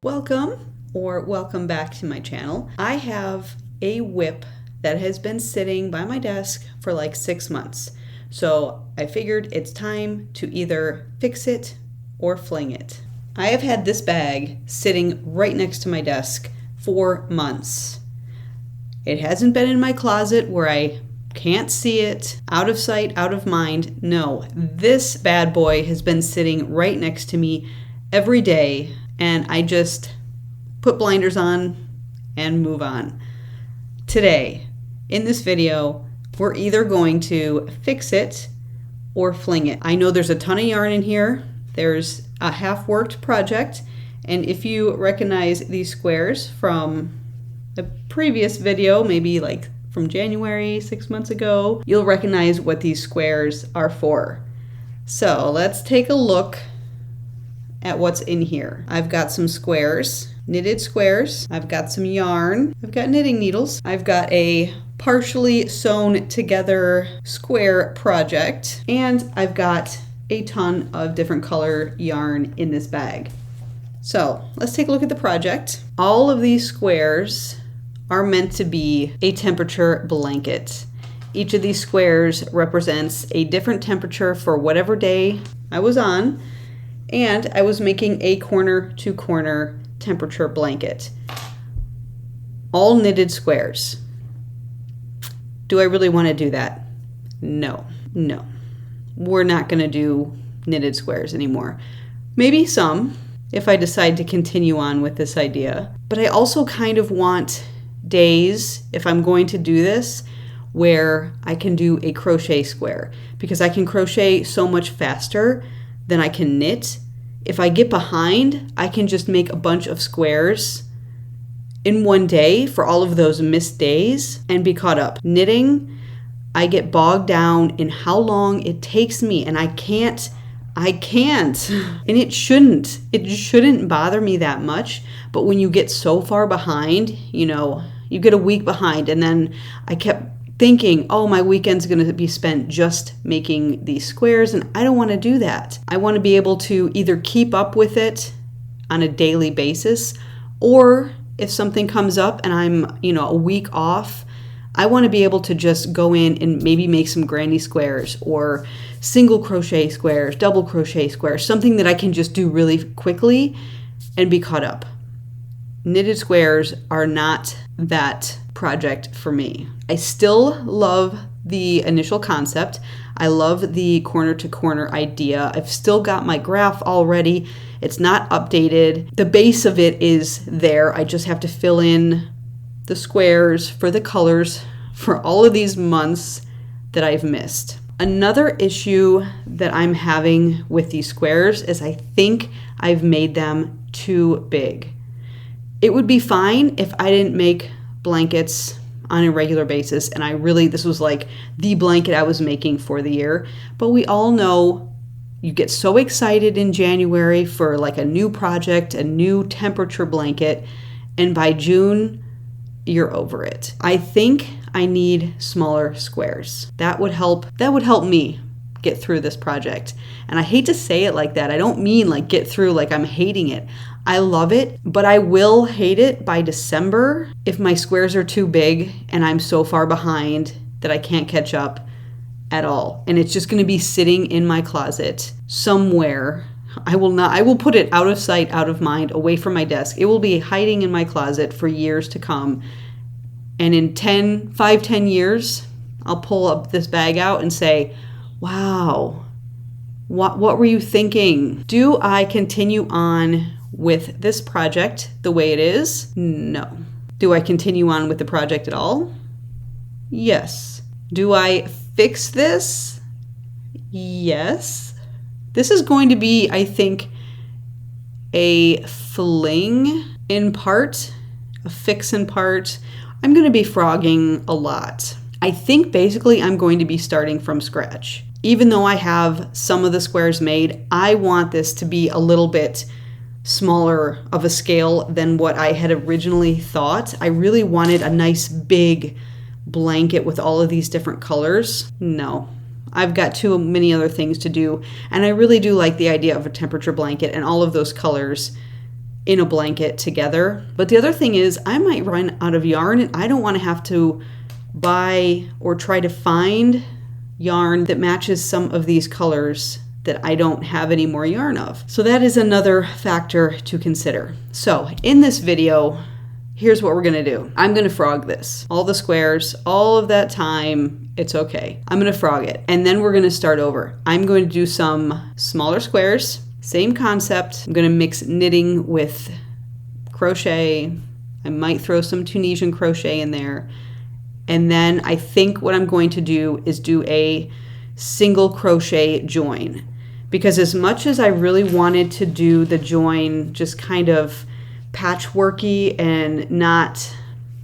Welcome back to my channel. I have a WIP that has been sitting by my desk for like 6 months. So I figured it's time to either fix it or fling it. I have had this bag sitting right next to my desk for months. It hasn't been in my closet where I can't see it, out of sight, out of mind. No, this bad boy has been sitting right next to me every day, and I just put blinders on and move on. Today, in this video, we're either going to fix it or fling it. I know there's a ton of yarn in here. There's a half-worked project, and if you recognize these squares from the previous video, maybe like from January, 6 months ago, you'll recognize what these squares are for. So let's take a look at what's in here. I've got some squares, knitted squares. I've got some yarn. I've got knitting needles. I've got a partially sewn together square project, and I've got a ton of different color yarn in this bag. So let's take a look at the project. All of these squares are meant to be a temperature blanket. Each of these squares represents a different temperature for whatever day I was on, and I was making a corner to corner temperature blanket. All knitted squares. Do I really want to do that? No. We're not going to do knitted squares anymore. Maybe some, if I decide to continue on with this idea. But I also kind of want days, if I'm going to do this, where I can do a crochet square, because I can crochet so much faster than I can knit. If I get behind, I can just make a bunch of squares in one day for all of those missed days and be caught up. Knitting, I get bogged down in how long it takes me, and I can't. And it shouldn't bother me that much. But when you get so far behind, you get a week behind, and then I kept thinking, oh, my weekend's going to be spent just making these squares, and I don't want to do that. I want to be able to either keep up with it on a daily basis, or if something comes up and I'm, a week off, I want to be able to just go in and maybe make some granny squares or single crochet squares, double crochet squares, something that I can just do really quickly and be caught up. Knitted squares are not that project for me. I still love the initial concept. I love the corner to corner idea. I've still got my graph already. It's not updated. The base of it is there. I just have to fill in the squares for the colors for all of these months that I've missed. Another issue that I'm having with these squares is I think I've made them too big. It would be fine if I didn't make blankets on a regular basis, and this was like the blanket I was making for the year. But we all know you get so excited in January for like a new project, a new temperature blanket, and by June, you're over it. I think I need smaller squares. That would help me get through this project. And I hate to say it like that. I don't mean like get through like I'm hating it. I love it, but I will hate it by December if my squares are too big and I'm so far behind that I can't catch up at all. And it's just going to be sitting in my closet somewhere. I will put it out of sight, out of mind, away from my desk. It will be hiding in my closet for years to come. And in 10 years, I'll pull up this bag out and say, wow, what were you thinking? Do I continue on with this project the way it is? No. Do I continue on with the project at all? Yes. Do I fix this? Yes. This is going to be, I think, a fling in part, a fix in part. I'm going to be frogging a lot. I think basically I'm going to be starting from scratch. Even though I have some of the squares made, I want this to be a little bit smaller of a scale than what I had originally thought. I really wanted a nice big blanket with all of these different colors. No, I've got too many other things to do, and I really do like the idea of a temperature blanket and all of those colors in a blanket together. But the other thing is I might run out of yarn and I don't want to have to buy or try to find yarn that matches some of these colors that I don't have any more yarn of. So that is another factor to consider. So in this video, here's what we're gonna do. I'm gonna frog this. All the squares, all of that time, it's okay. I'm gonna frog it. And then we're gonna start over. I'm going to do some smaller squares, same concept. I'm gonna mix knitting with crochet. I might throw some Tunisian crochet in there. And then I think what I'm going to do is do a single crochet join. Because as much as I really wanted to do the join just kind of patchworky and not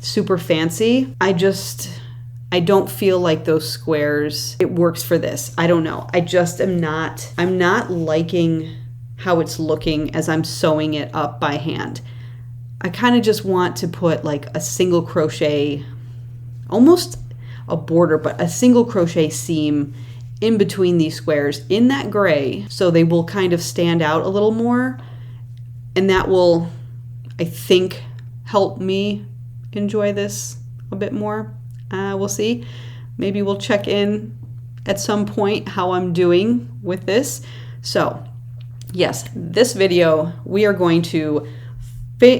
super fancy, I don't feel like those squares, it works for this. I don't know. I'm not liking how it's looking as I'm sewing it up by hand. I kind of just want to put like a single crochet, almost a border, but a single crochet seam in between these squares in that gray, so they will kind of stand out a little more, and that will, I think, help me enjoy this a bit more. We'll see. Maybe we'll check in at some point how I'm doing with this. So yes, this video we are going to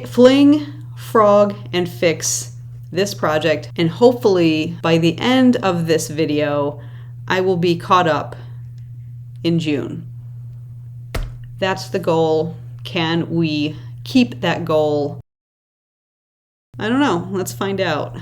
fling, frog, and fix this project, and hopefully by the end of this video I will be caught up in June. That's the goal. Can we keep that goal? I don't know. Let's find out.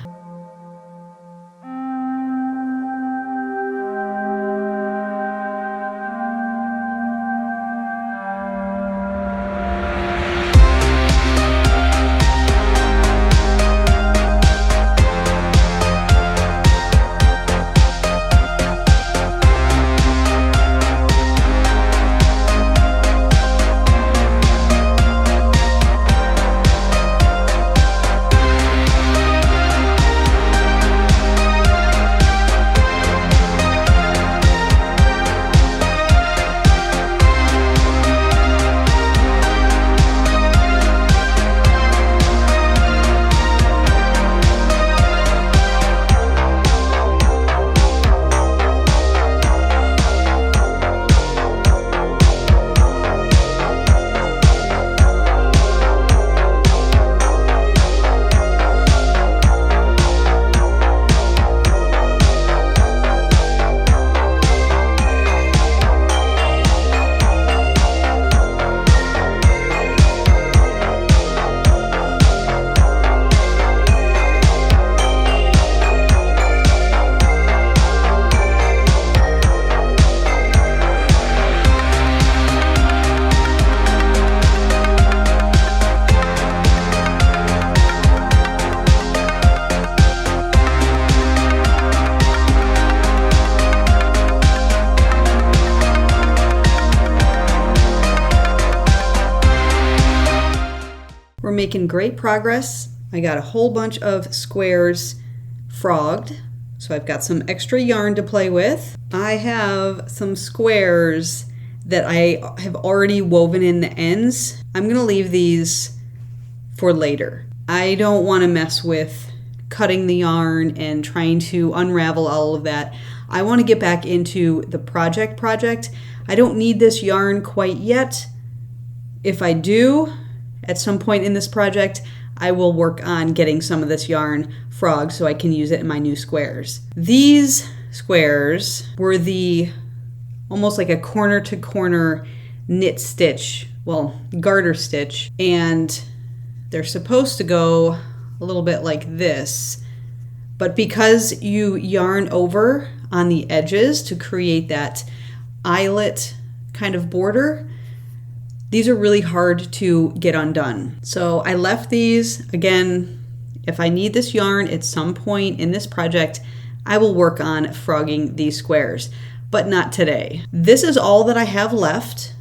We're making great progress. I got a whole bunch of squares frogged, so I've got some extra yarn to play with. I have some squares that I have already woven in the ends. I'm gonna leave these for later. I don't wanna mess with cutting the yarn and trying to unravel all of that. I wanna get back into the project. I don't need this yarn quite yet. If I do, at some point in this project, I will work on getting some of this yarn frogged so I can use it in my new squares. These squares were the almost like a corner to corner knit stitch, well, garter stitch, and they're supposed to go a little bit like this, but because you yarn over on the edges to create that eyelet kind of border, these are really hard to get undone. So I left these. Again, if I need this yarn at some point in this project, I will work on frogging these squares, but not today. This is all that I have left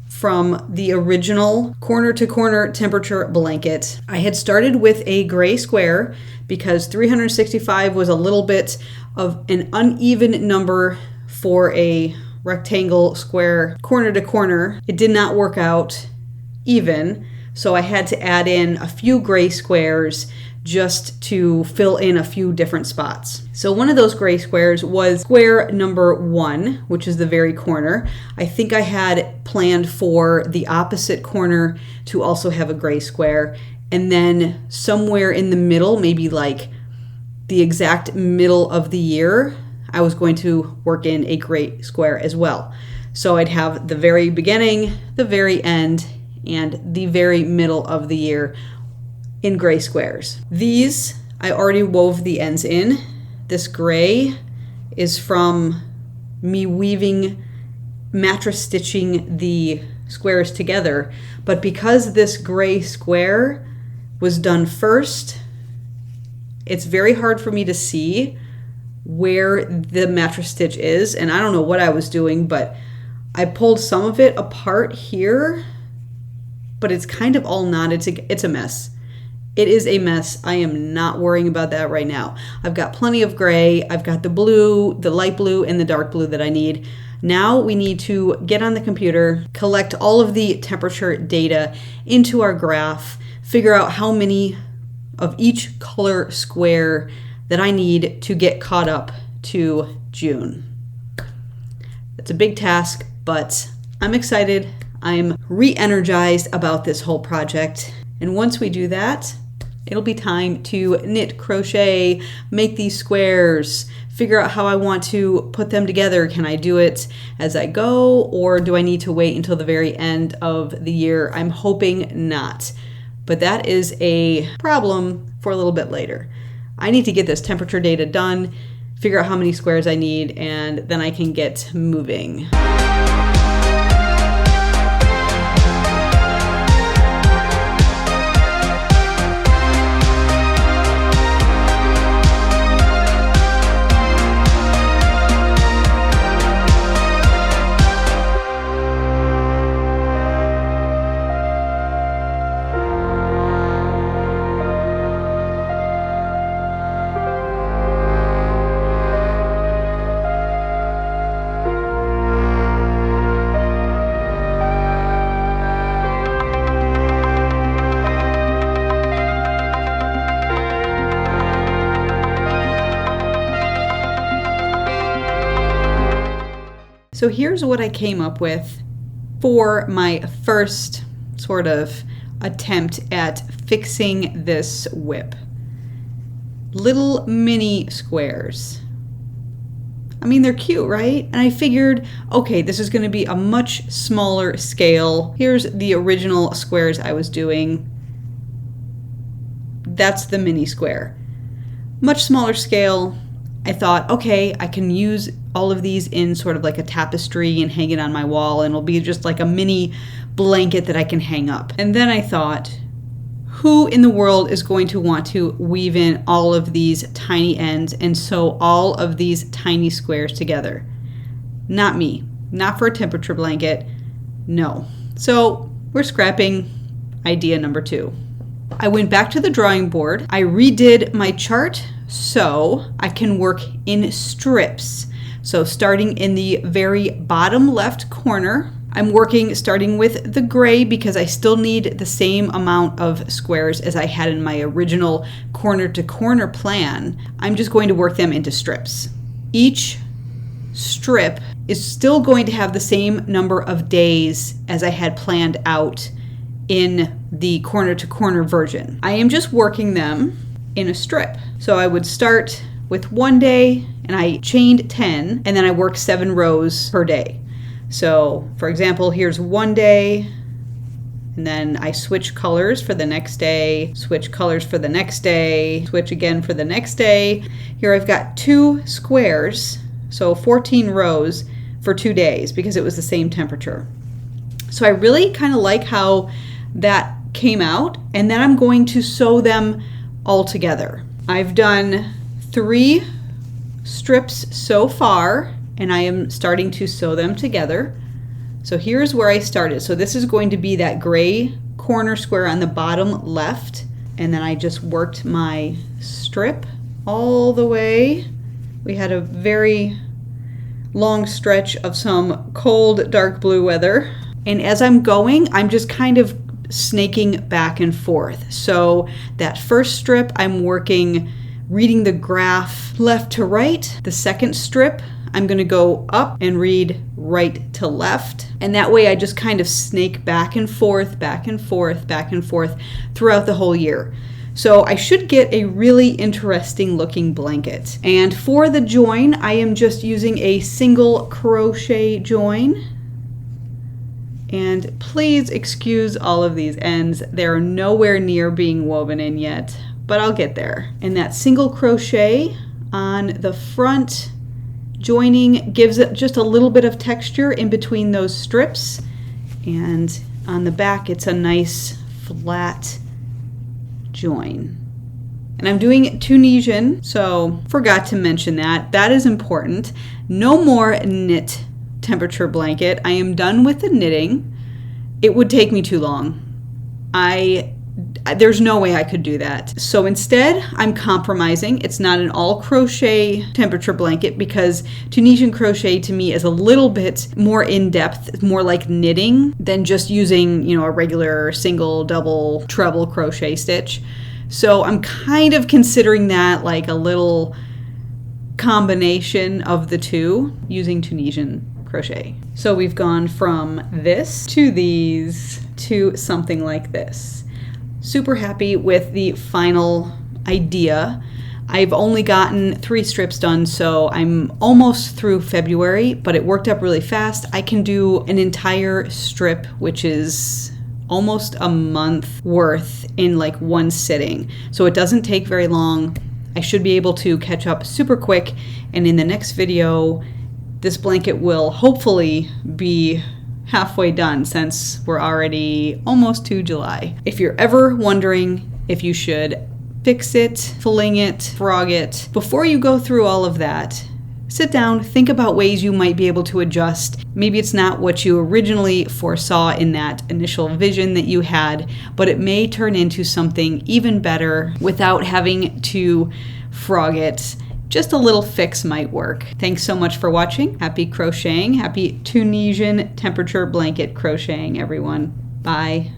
from the original corner to corner temperature blanket. I had started with a gray square because 365 was a little bit of an uneven number for a rectangle square corner to corner. It did not work out even, So I had to add in a few gray squares just to fill in a few different spots. So one of those gray squares was square number 1, which is the very corner. I think I had planned for the opposite corner to also have a gray square. And then somewhere in the middle, maybe like the exact middle of the year, I was going to work in a gray square as well. So I'd have the very beginning, the very end, and the very middle of the year in gray squares. These, I already wove the ends in. This gray is from me weaving, mattress stitching the squares together. But because this gray square was done first, it's very hard for me to see where the mattress stitch is. And I don't know what I was doing, but I pulled some of it apart here, but it's kind of all knotted. It's a mess. It is a mess. I am not worrying about that right now. I've got plenty of gray. I've got the blue, the light blue, and the dark blue that I need. Now we need to get on the computer, collect all of the temperature data into our graph, figure out how many of each color square that I need to get caught up to June. It's a big task, but I'm excited. I'm re-energized about this whole project. And once we do that, it'll be time to knit, crochet, make these squares, figure out how I want to put them together. Can I do it as I go, or do I need to wait until the very end of the year? I'm hoping not, but that is a problem for a little bit later. I need to get this temperature data done, figure out how many squares I need, and then I can get moving. So here's what I came up with for my first sort of attempt at fixing this WIP. Little mini squares. I mean, they're cute, right? And I figured, okay, this is going to be a much smaller scale. Here's the original squares I was doing. That's the mini square. Much smaller scale. I thought, okay, I can use all of these in sort of like a tapestry and hang it on my wall, and it'll be just like a mini blanket that I can hang up. And then I thought, who in the world is going to want to weave in all of these tiny ends and sew all of these tiny squares together? Not me. Not for a temperature blanket. No. So we're scrapping idea number 2. I went back to the drawing board. I redid my chart so I can work in strips. So starting in the very bottom left corner, I'm working starting with the gray because I still need the same amount of squares as I had in my original corner to corner plan. I'm just going to work them into strips. Each strip is still going to have the same number of days as I had planned out in the corner to corner version. I am just working them in a strip. So I would start with 1 day and I chained 10 and then I worked 7 rows per day. So for example, here's 1 day and then I switch colors for the next day, switch colors for the next day, switch again for the next day. Here I've got 2 squares, so 14 rows for 2 days because it was the same temperature. So I really kind of like how that came out, and then I'm going to sew them all together. I've done 3 strips so far, and I am starting to sew them together. So here's where I started. So this is going to be that gray corner square on the bottom left, and then I just worked my strip all the way. We had a very long stretch of some cold dark blue weather, and as I'm going, I'm just kind of snaking back and forth. So that first strip, I'm working, reading the graph left to right. The second strip, I'm going to go up and read right to left. And that way I just kind of snake back and forth, back and forth, back and forth throughout the whole year. So I should get a really interesting looking blanket. And for the join, I am just using a single crochet join. And please excuse all of these ends. They're nowhere near being woven in yet, but I'll get there. And that single crochet on the front joining gives it just a little bit of texture in between those strips. And on the back, it's a nice flat join. And I'm doing Tunisian, so forgot to mention that. That is important. No more knit temperature blanket. I am done with the knitting. It would take me too long. There's no way I could do that. So instead, I'm compromising. It's not an all crochet temperature blanket because Tunisian crochet to me is a little bit more in-depth, more like knitting than just using, a regular single, double, treble crochet stitch. So I'm kind of considering that like a little combination of the two using Tunisian crochet. So we've gone from this to these to something like this. Super happy with the final idea. I've only gotten 3 strips done, so I'm almost through February, but it worked up really fast. I can do an entire strip, which is almost a month worth in like one sitting. So it doesn't take very long. I should be able to catch up super quick, and in the next video, this blanket will hopefully be halfway done since we're already almost to July. If you're ever wondering if you should fix it, fling it, frog it, before you go through all of that, sit down, think about ways you might be able to adjust. Maybe it's not what you originally foresaw in that initial vision that you had, but it may turn into something even better without having to frog it. Just a little fix might work. Thanks so much for watching. Happy crocheting. Happy Tunisian temperature blanket crocheting, everyone. Bye.